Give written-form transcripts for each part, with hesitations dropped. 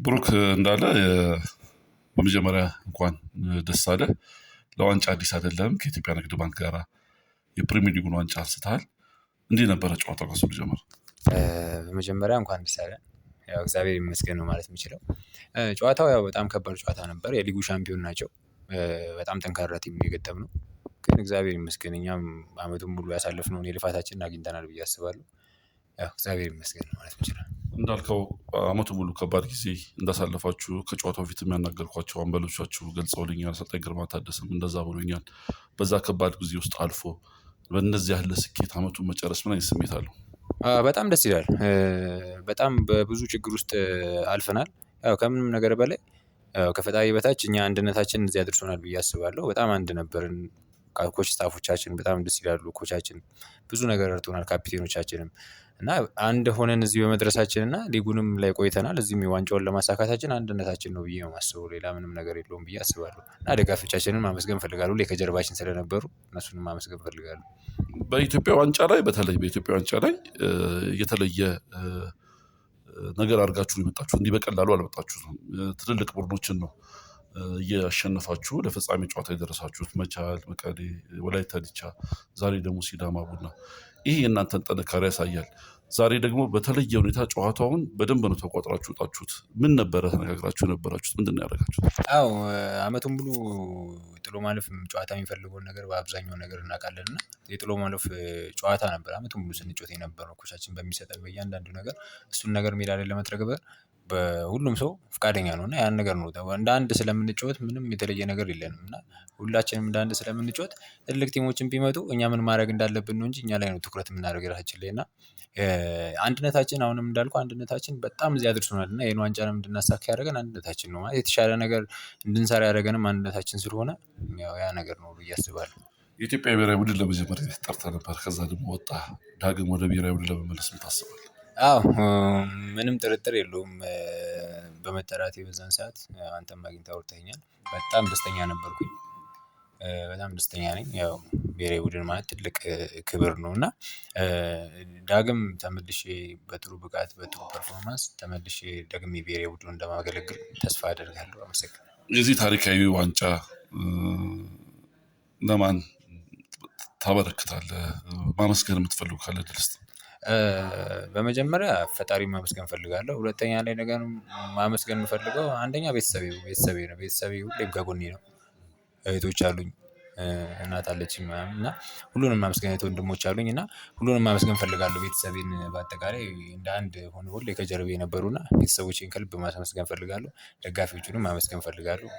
ብሩክ እንዳለ በመጀመሪያ እንኳን ደስ አለ። ለዋንጫ አዲስ አይደለም። ከኢትዮጵያ ንግድ ባንክ ጋር የፕሪሚየር ሊጉን ዋንጫ አንስተሃል። እንዲህ ነበረ ጨዋታው ከሱ ልጀምር። በመጀመሪያ እንኳን ደስ አለን። ያው እግዚአብሔር ይመስገን ነው ማለት የምችለው። ጨዋታው ያው በጣም ከባድ ጨዋታ ነበር። የሊጉ ሻምፒዮን ናቸው። በጣም ጠንካራ ቲም ነው የገጠምነው። ግን እግዚአብሔር ይመስገን እኛም አመቱን ሙሉ ያሳለፍነውን የልፋታችንን አግኝተናል ብዬ አስባለሁ። ያው እግዚአብሔር ይመስገን ነው ማለት የምችለው። እንዳልከው አመቱ ሙሉ ከባድ ጊዜ እንዳሳለፋችሁ ከጨዋታው ፊት የሚያናገርኳቸው አንበሎቻችሁ ገልጸውልኛል። አሰልጣኝ ግርማ ታደሰም እንደዛ ብሎኛል። በዛ ከባድ ጊዜ ውስጥ አልፎ በእነዚህ ያለ ስኬት አመቱን መጨረስ ምን አይነት ስሜት አለው? በጣም ደስ ይላል። በጣም በብዙ ችግር ውስጥ አልፈናል። ያው ከምንም ነገር በላይ ያው ከፈጣሪ በታች እኛ አንድነታችን እዚህ አድርሶናል ብዬ አስባለሁ። በጣም አንድ ነበርን። ኮች ስታፎቻችን በጣም ደስ ይላሉ። ኮቻችን ብዙ ነገር ረድቶናል። ካፒቴኖቻችንም እና አንድ ሆነን እዚህ በመድረሳችን እና ሊጉንም ላይ ቆይተናል። እዚህም የዋንጫውን ለማሳካታችን አንድነታችን ነው ብዬ ነው የማስበው። ሌላ ምንም ነገር የለውም ብዬ አስባለሁ። እና ደጋፊዎቻችንን ማመስገን እፈልጋለሁ። ሁሌ ከጀርባችን ስለነበሩ እነሱንም ማመስገን እፈልጋለሁ። በኢትዮጵያ ዋንጫ ላይ በተለይ በኢትዮጵያ ዋንጫ ላይ የተለየ ነገር አድርጋችሁ ነው የመጣችሁ። እንዲህ በቀላሉ አልመጣችሁም። ትልልቅ ቡድኖችን ነው እያሸነፋችሁ ለፍጻሜ ጨዋታ የደረሳችሁት። መቻል፣ መቀሌ፣ ወላይታ ዲቻ፣ ዛሬ ደግሞ ሲዳማ ቡና። ይሄ የእናንተን ጥንካሬ ያሳያል። ዛሬ ደግሞ በተለየ ሁኔታ ጨዋታውን በደንብ ነው ተቆጥራችሁ ወጣችሁት። ምን ነበረ ተነጋግራችሁ የነበራችሁት? ምንድን ነው ያደረጋችሁት? አዎ አመቱን ሙሉ ጥሎ ማለፍ ጨዋታ የሚፈልገውን ነገር በአብዛኛው ነገር እናውቃለን እና የጥሎ ማለፍ ጨዋታ ነበር አመቱን ሙሉ ስንጮት የነበረው። ኮቻችን በሚሰጠን በእያንዳንዱ ነገር እሱን ነገር ሜዳ ላይ ለመተግበር በሁሉም ሰው ፈቃደኛ ነው እና ያን ነገር ነው እንደ አንድ ስለምንጫወት ምንም የተለየ ነገር የለንም እና ሁላችንም እንደ አንድ ስለምንጫወት ትልቅ ቲሞችን ቢመጡ እኛ ምን ማድረግ እንዳለብን ነው እንጂ እኛ ላይ ነው ትኩረት የምናደርግ ራሳችን ላይ እና አንድነታችን አሁንም እንዳልኩህ አንድነታችን በጣም እዚህ አድርሶናል እና ይሄን ዋንጫንም እንድናሳካ ያደረገን አንድነታችን ነው ማለት የተሻለ ነገር እንድንሰራ ያደረገንም አንድነታችን ስለሆነ ያው ያ ነገር ነው ብዬ አስባለሁ። የኢትዮጵያ ብሔራዊ ቡድን ለመጀመሪያ ጊዜ ጠርተህ ነበር። ከዛ ደግሞ ወጣ። ዳግም ወደ ብሔራዊ ቡድን ለመመለስ ምን ታስባለህ? አዎ ምንም ጥርጥር የለውም። በመጠራቴ በዛን ሰዓት አንተም አግኝተህ አውርተኸኛል። በጣም ደስተኛ ነበርኩኝ። በጣም ደስተኛ ነኝ። ያው ብሔራዊ ቡድን ማለት ትልቅ ክብር ነው እና ዳግም ተመልሼ በጥሩ ብቃት በጥሩ ፐርፎርማንስ ተመልሼ ደግሜ ብሔራዊ ቡድኑን እንደማገለግል ተስፋ አደርጋለሁ። አመሰግናለሁ። የዚህ ታሪካዊ ዋንጫ ለማን ታበረክታለህ? ማመስገን የምትፈልጉ ካለ እድል ስጥ። በመጀመሪያ ፈጣሪ ማመስገን እፈልጋለሁ። ሁለተኛ ላይ ነገር ማመስገን የምፈልገው አንደኛ ቤተሰቤ ነው። ቤተሰቤ ሁሌም ከጎኔ ነው። እህቶች አሉኝ፣ እናት አለችኝ ምናምን እና ሁሉንም ማመስገን እህት ወንድሞች አሉኝ እና ሁሉንም ማመስገን እፈልጋለሁ። ቤተሰቤን በአጠቃላይ እንደ አንድ ሆኖ ሁሌ ከጀርባዬ የነበሩና ቤተሰቦቼን ከልብ ማመስገን እፈልጋለሁ። ደጋፊዎቹንም ማመስገን እፈልጋለሁ።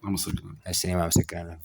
አመሰግናለሁ። እኔም አመሰግናለሁ።